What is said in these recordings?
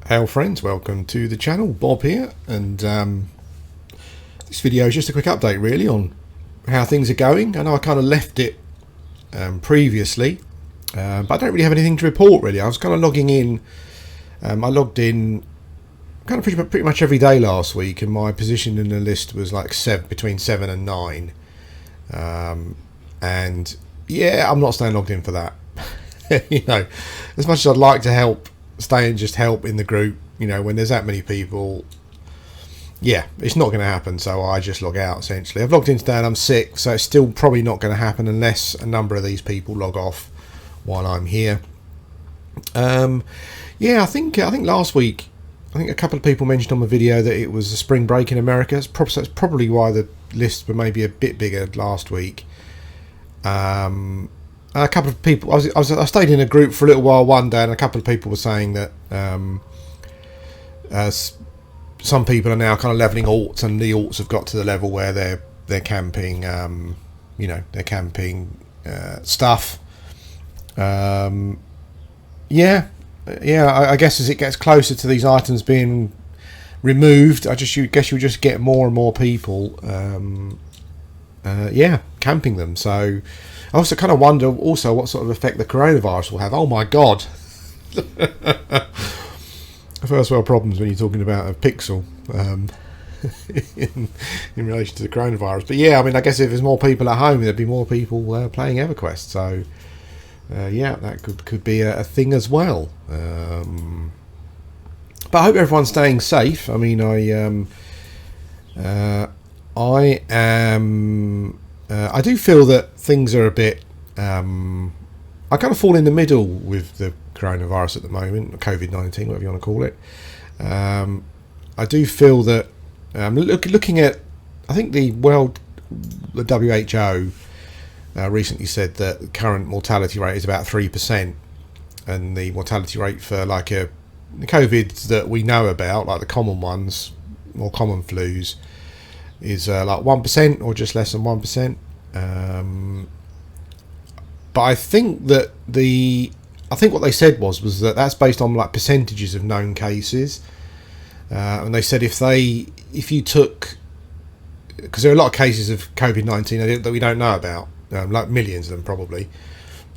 Hail friends, welcome to the channel. Bob here, and this video is just a quick update really on how things are going. I know I kind of left it previously, but I don't really have anything to report really. I was kind of logging in. I logged in kind of pretty much every day last week, and my position in the list was like between 7 and 9. And yeah, I'm not staying logged in for that. You know, as much as I'd like to help, stay and just help in the group, you know, when there's that many people, yeah, it's not going to happen. So I just log out essentially. I've logged in today and I'm sick, so it's still probably not going to happen unless a number of these people log off while I'm here. Yeah, I think last week, I think a couple of people mentioned on the video that it was a spring break in America. That's probably why the lists were maybe a bit bigger last week. A couple of people, I stayed in a group for a little while one day, and a couple of people were saying that some people are now kind of leveling alts, and the alts have got to the level where they're camping, you know, they're camping stuff. Yeah, I guess as it gets closer to these items being removed, you just get more and more people, yeah, camping them. So I also kind of wonder also what sort of effect the coronavirus will have. Oh my god. First world problems when you're talking about a pixel in relation to the coronavirus. But yeah, I mean, I guess if there's more people at home, there'd be more people playing Everquest. So yeah, that could be a thing as well. But I hope everyone's staying safe. I mean, I do feel that things are a bit. I kind of fall in the middle with the coronavirus at the moment, COVID-19, whatever you want to call it. I do feel that looking at, I think the WHO recently said that the current mortality rate is about 3%, and the mortality rate for like the COVID that we know about, like the common ones, more common flus, is like 1% or just less than 1%. But I think that what they said was that that's based on like percentages of known cases, and they said if you took, because there are a lot of cases of COVID-19 that we don't know about, like millions of them probably.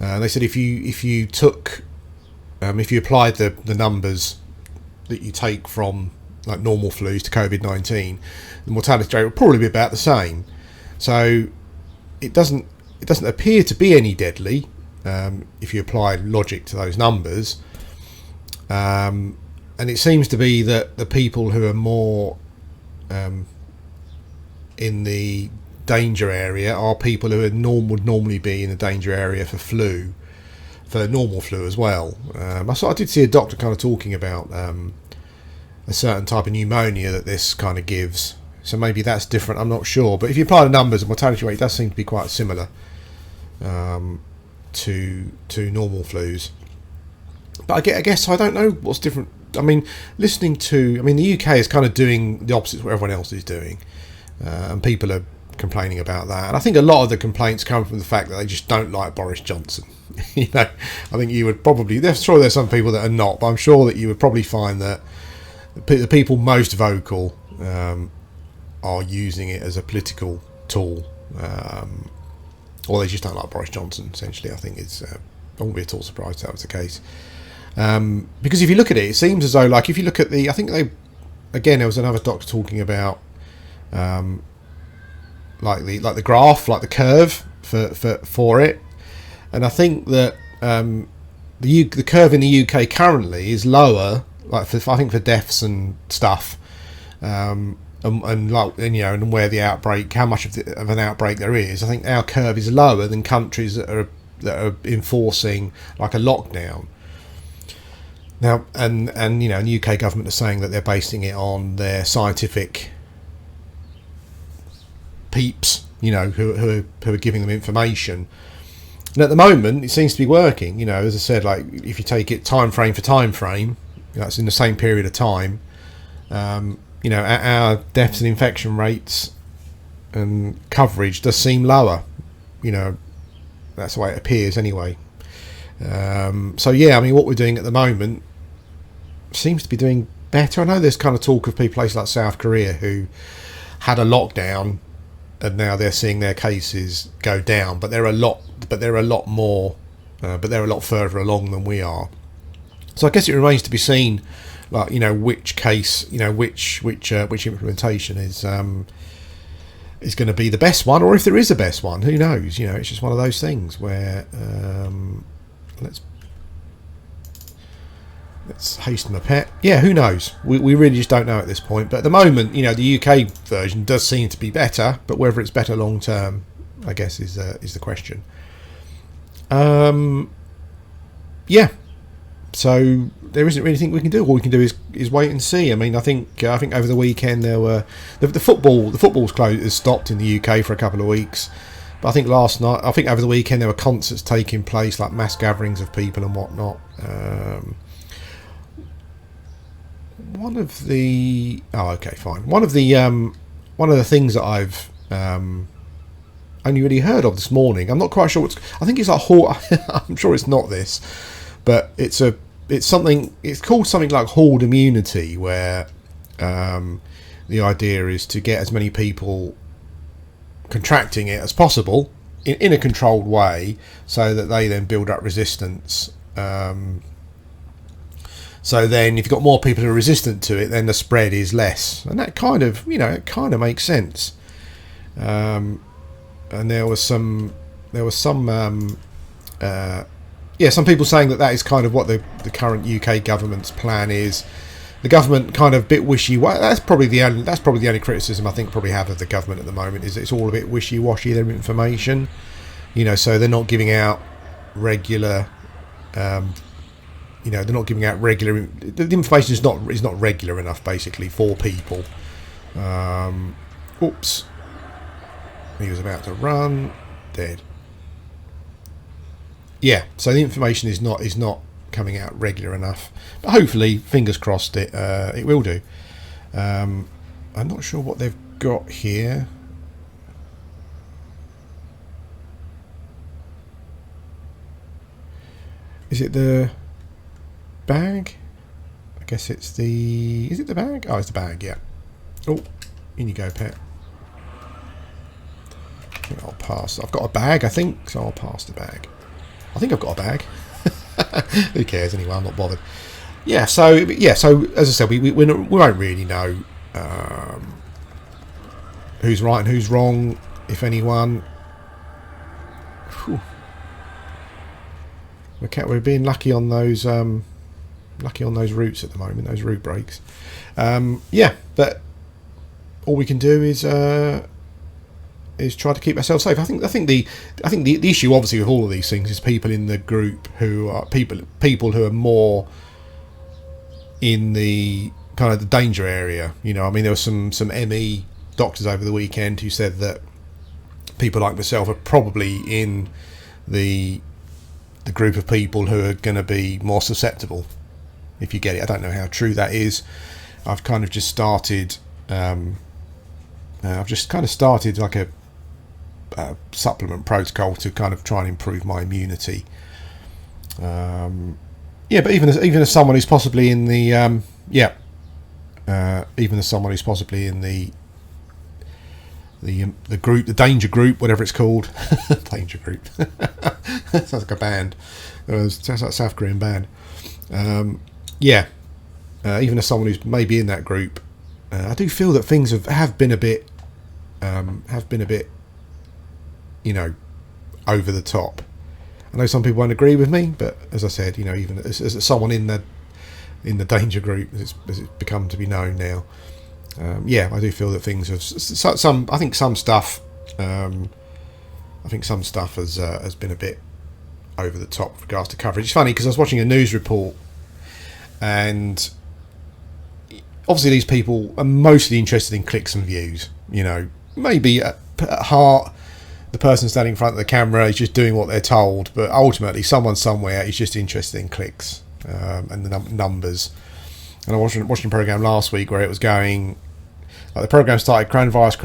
They said if you applied the numbers that you take from like normal flus to COVID-19, the mortality rate would probably be about the same. So it doesn't appear to be any deadly if you apply logic to those numbers, and it seems to be that the people who are more in the danger area are people who would normally be in the danger area for normal flu as well. I did see a doctor kind of talking about a certain type of pneumonia that this kind of gives. So maybe that's different, I'm not sure. But if you apply the numbers, the mortality rate does seem to be quite similar to normal flus. But I guess I don't know what's different. I mean, the UK is kind of doing the opposite of what everyone else is doing. And people are complaining about that. And I think a lot of the complaints come from the fact that they just don't like Boris Johnson. You know, I think you would probably, there's some people that are not, but I'm sure that you would probably find that the people most vocal are using it as a political tool, or they just don't like Boris Johnson. Essentially, I think I wouldn't be at all surprised if that was the case, because if you look at it, it seems as though, like, if you look at there was another doctor talking about like the graph, like the curve for it, and I think that the curve in the UK currently is lower, like I think for deaths and stuff. And where the outbreak, how much of an outbreak there is, I think our curve is lower than countries that are enforcing like a lockdown now. And you know, the UK government are saying that they're basing it on their scientific peeps, you know, who are giving them information. And at the moment, it seems to be working. You know, as I said, like if you take it time frame for time frame, that's in the same period of time. You know, our deaths and infection rates and coverage does seem lower. You know, that's the way it appears anyway. So yeah, I mean, what we're doing at the moment seems to be doing better. I know there's kind of talk of people places like South Korea who had a lockdown and now they're seeing their cases go down, but they're a lot more, but they're a lot further along than we are. So I guess it remains to be seen, like, you know, which case, you know, which implementation is going to be the best one, or if there is a best one, who knows? You know, it's just one of those things where let's hasten the pet. Yeah, who knows? We really just don't know at this point. But at the moment, you know, the UK version does seem to be better, but whether it's better long term, I guess, is the question. Yeah. So there isn't really anything we can do. All we can do is wait and see. I mean, I think over the weekend there were the football's closed, has stopped in the UK for a couple of weeks. But I think over the weekend there were concerts taking place, like mass gatherings of people and whatnot. One of the things that I've only really heard of this morning. I'm not quite sure I think it's like I'm sure it's not this, but it's called something like horde immunity, where the idea is to get as many people contracting it as possible in a controlled way, so that they then build up resistance. So then, if you've got more people who are resistant to it, then the spread is less, and that kind of makes sense. And there was some some people saying that is kind of what the current UK government's plan is. The government kind of a bit wishy-washy. That's probably the only criticism I think probably have of the government at the moment, is that it's all a bit wishy-washy, their information. You know, so they're not giving out regular. They're not giving out regular. The information is not regular enough, basically, for people. Oops. He was about to run. Dead. Yeah. So the information is not coming out regular enough. But hopefully, fingers crossed, it will do. I'm not sure what they've got here. Is it the bag? I guess it's the... Is it the bag? Oh, it's the bag, yeah. Oh, in you go, pet. I think I'll pass. I've got a bag, I think, so I'll pass the bag. I think I've got a bag. Who cares anyway? I'm not bothered. Yeah, so as I said, we won't really know who's right and who's wrong, if anyone. Whew. We're being lucky on those routes at the moment, those route breaks. But all we can do is try to keep ourselves safe. I think the issue, obviously, with all of these things is people in the group who are people who are more in the kind of the danger area. You know, I mean, there were some ME doctors over the weekend who said that people like myself are probably in the group of people who are going to be more susceptible, if you get it. I don't know how true that is. I've kind of just started like a supplement protocol to kind of try and improve my immunity. But even as someone who's possibly in the the group, the danger group, whatever it's called. Danger group. Sounds like a band. Sounds like a South Korean band. Even as someone who's maybe in that group, I do feel that things have been a bit, over the top. I know some people won't agree with me, but as I said, even as someone in the danger group, as it's become to be known now, I do feel that things have some. I think some stuff has been a bit over the top with regards to coverage. It's funny because I was watching a news report, and obviously these people are mostly interested in clicks and views. Maybe at heart, the person standing in front of the camera is just doing what they're told, but ultimately someone somewhere is just interested in clicks and the numbers. And I was watching a program last week where it was going, like, the program started coronavirus,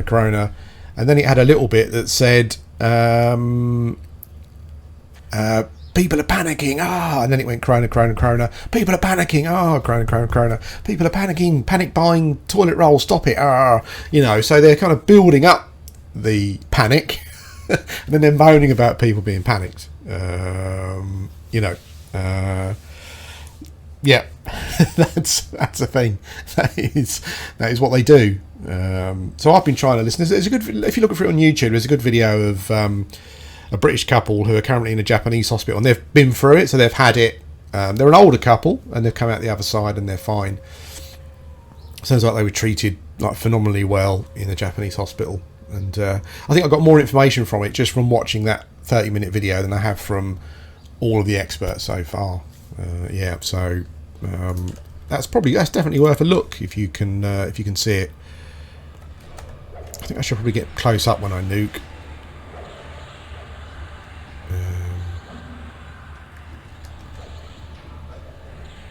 corona, and then it had a little bit that said people are panicking, and then it went Corona, people are panicking, Corona, people are panicking, panic buying toilet roll, stop it, so they're kind of building up the panic and then they're moaning about people being panicked. Yeah, that's a thing. That is what they do. So I've been trying to listen. There's a good, if you look for it on YouTube, there's a good video of a British couple who are currently in a Japanese hospital, and they've been through it, so they've had it. They're an older couple, and they've come out the other side, and they're fine. Sounds like they were treated like phenomenally well in a Japanese hospital, and I think I got more information from it just from watching that 30-minute video than I have from all of the experts so far. So that's definitely worth a look if you can see it. I think I should probably get close up when I nuke.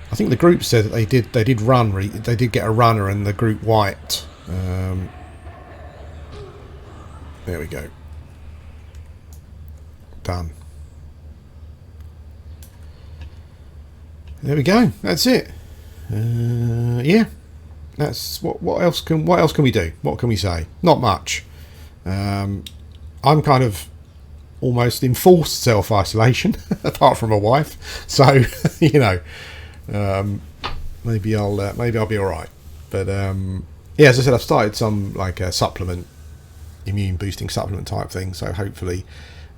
I think the group said that they did get a runner and the group wiped. There we go. Done. There we go. That's it. Yeah. That's what else can we do? What can we say? Not much. I'm kind of almost in forced self-isolation, apart from my wife. So maybe I'll be all right. But as I said, I've started some like a supplement, immune boosting supplement type thing. So hopefully,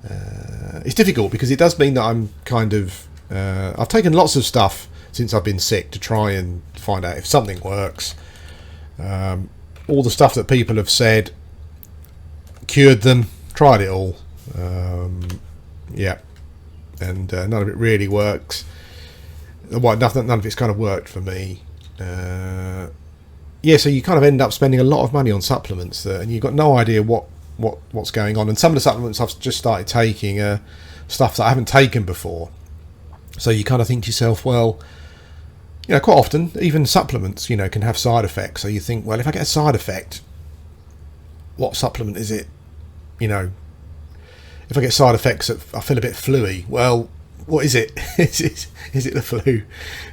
it's difficult because it does mean that I'm kind of I've taken lots of stuff since I've been sick to try and find out if something works. All the stuff that people have said cured them, tried it all, and none of it really works. Well, none of it's kind of worked for me. So you kind of end up spending a lot of money on supplements and you've got no idea what's going on. And some of the supplements I've just started taking are stuff that I haven't taken before. So you kind of think to yourself, well, quite often, even supplements, can have side effects. So you think, well, if I get a side effect, what supplement is it? If I get side effects that I feel a bit fluey, well, what is it? Is it the flu?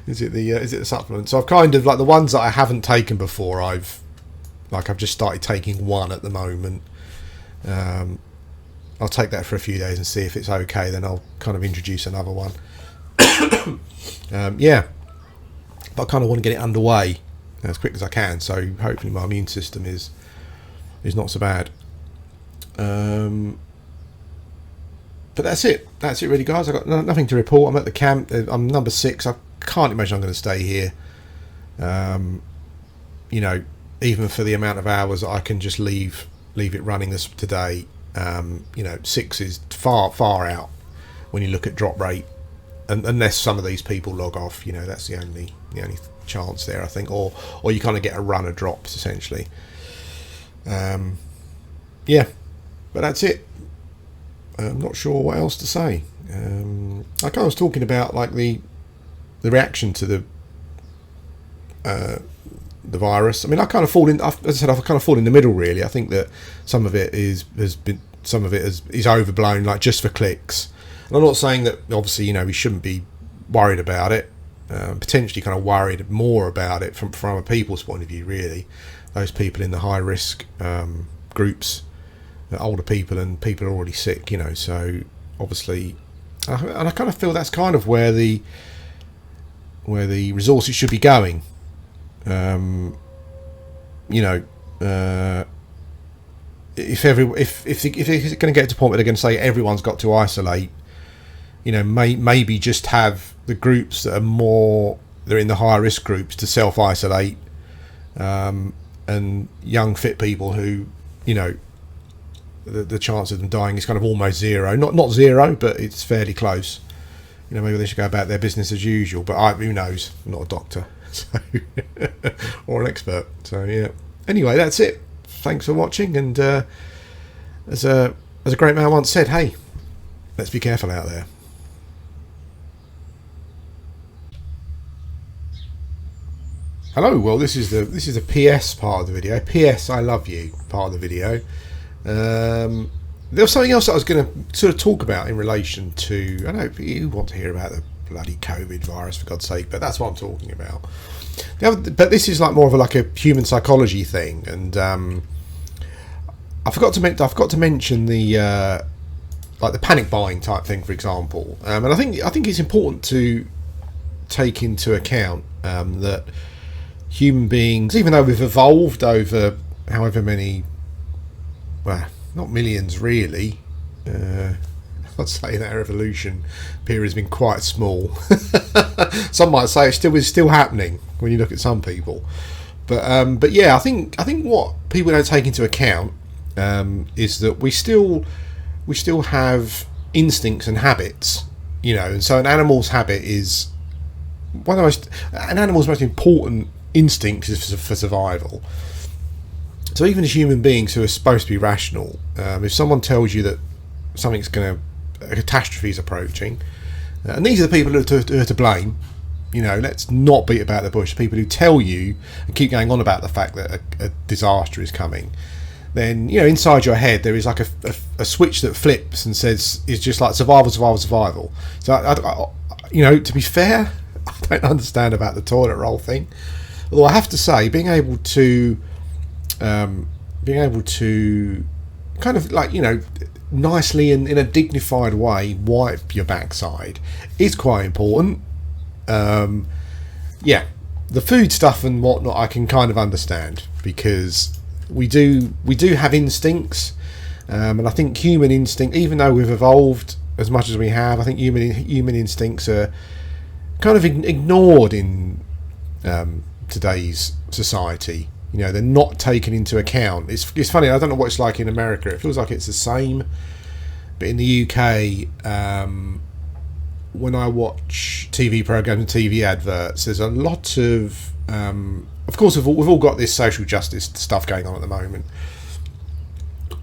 Is it the supplement? So I've kind of like the ones that I haven't taken before. I've just started taking one at the moment. I'll take that for a few days and see if it's okay. Then I'll kind of introduce another one. But I kind of want to get it underway as quick as I can, so hopefully my immune system is not so bad. But that's it really, guys. I've got nothing to report. I'm at the camp. I'm number 6. I can't imagine I'm going to stay here, even for the amount of hours that I can just leave it running this today. 6 is far out when you look at drop rate. Unless some of these people log off, that's the only chance there, I think, or you kind of get a run of drops essentially. But that's it. I'm not sure what else to say. Like I was talking about, like the reaction to the virus. I mean, I kind of fall in. As I said, I've kind of fallen in the middle. Really, I think that some of it is overblown, like just for clicks. And I'm not saying that obviously we shouldn't be worried about it. Potentially kind of worried more about it from other people's point of view. Really, those people in the high risk groups, older people and people are already sick. So obviously, and I kind of feel that's kind of where the resources should be going. If it's going to get to the point where they're going to say everyone's got to isolate, maybe just have the groups that are they're in the higher risk groups to self-isolate, and young fit people who, the chance of them dying is kind of almost zero. Not zero, but it's fairly close. Maybe they should go about their business as usual, but who knows? I'm not a doctor, so or an expert. So yeah. Anyway, that's it. Thanks for watching, and as a great man once said, hey, let's be careful out there. Hello. Well, this is a PS part of the video. PS, I love you part of the video. there was something else that I was going to sort of talk about in relation to. I know you want to hear about the bloody COVID virus, for God's sake, but that's what I'm talking about. But this is like more of a human psychology thing, and I forgot to mention the like the panic buying type thing, for example. And I think it's important to take into account that human beings, even though we've evolved over however many, well, not millions really, I'd say that our evolution period has been quite small. Some might say it's still happening when you look at some people, but yeah, I think what people don't take into account is that we still have instincts and habits, and so an animal's habit is an animal's most important instinct is for survival. So even as human beings who are supposed to be rational, if someone tells you that a catastrophe is approaching, and these are the people who are to blame, let's not beat about the bush. People who tell you and keep going on about the fact that a disaster is coming, then inside your head there is like a switch that flips and says it's just like survival. So to be fair, I don't understand about the toilet roll thing, although I have to say being able to kind of nicely and in a dignified way wipe your backside is quite important. Yeah, the food stuff and whatnot I can kind of understand, because we do have instincts, and I think human instinct, even though we've evolved as much as we have, I think human instincts are kind of ignored in today's society. They're not taken into account. It's funny, I don't know what it's like in America. It feels like it's the same, but in the UK, when I watch TV programs and TV adverts, there's a lot of course we've all got this social justice stuff going on at the moment,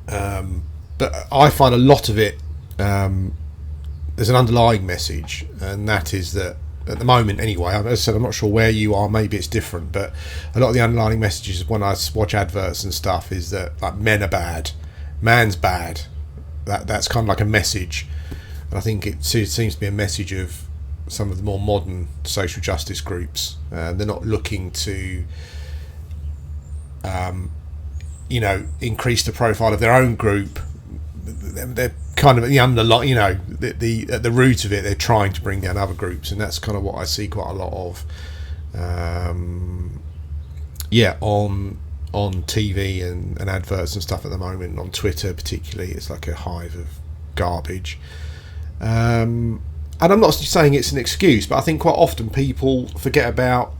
but I find a lot of it, there's an underlying message, and that is that at the moment anyway, as I said, I'm not sure where you are, maybe it's different, but a lot of the underlying messages when I watch adverts and stuff is that like men are bad, man's bad. That's kind of like a message, and I think it seems to be a message of some of the more modern social justice groups. They're not looking to increase the profile of their own group. They're kind of at the underlying, at the root of it, they're trying to bring down other groups, and that's kind of what I see quite a lot of. On TV and adverts and stuff at the moment, on Twitter particularly, it's like a hive of garbage. And I'm not saying it's an excuse, but I think quite often people forget about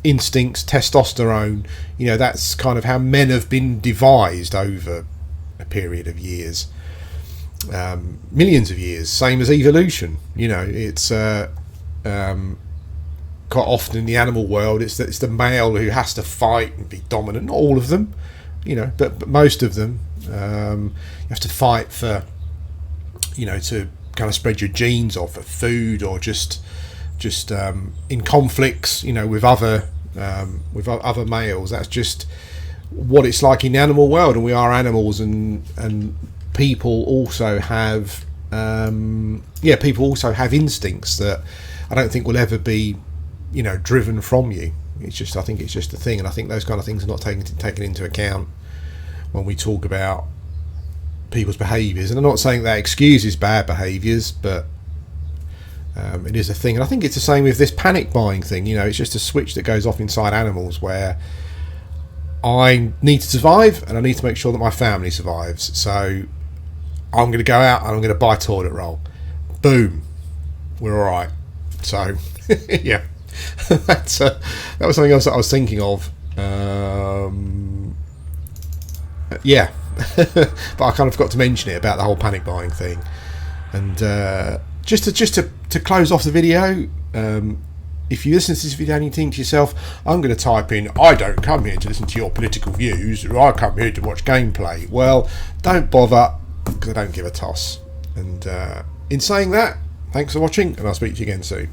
instincts, testosterone. That's kind of how men have been devised over a period of years. Millions of years, same as evolution. It's quite often in the animal world, it's the male who has to fight and be dominant. Not all of them, but most of them. You have to fight for, to kind of spread your genes, or for food, or just in conflicts, with other males. That's just what it's like in the animal world, and we are animals, and people also have instincts that I don't think will ever be driven from you. I think it's just a thing, and I think those kind of things are not taken into account when we talk about people's behaviours. And I'm not saying that excuses bad behaviours, but it is a thing. And I think it's the same with this panic buying thing. It's just a switch that goes off inside animals where I need to survive, and I need to make sure that my family survives. So I'm going to go out and I'm going to buy toilet roll. Boom, we're all right. So yeah, that was something else that I was thinking of. Yeah, but I kind of forgot to mention it about the whole panic buying thing. And just to close off the video, if you listen to this video and you think to yourself, I'm going to type in, I don't come here to listen to your political views, or I come here to watch gameplay. Well, don't bother, because I don't give a toss. And in saying that, thanks for watching, and I'll speak to you again soon.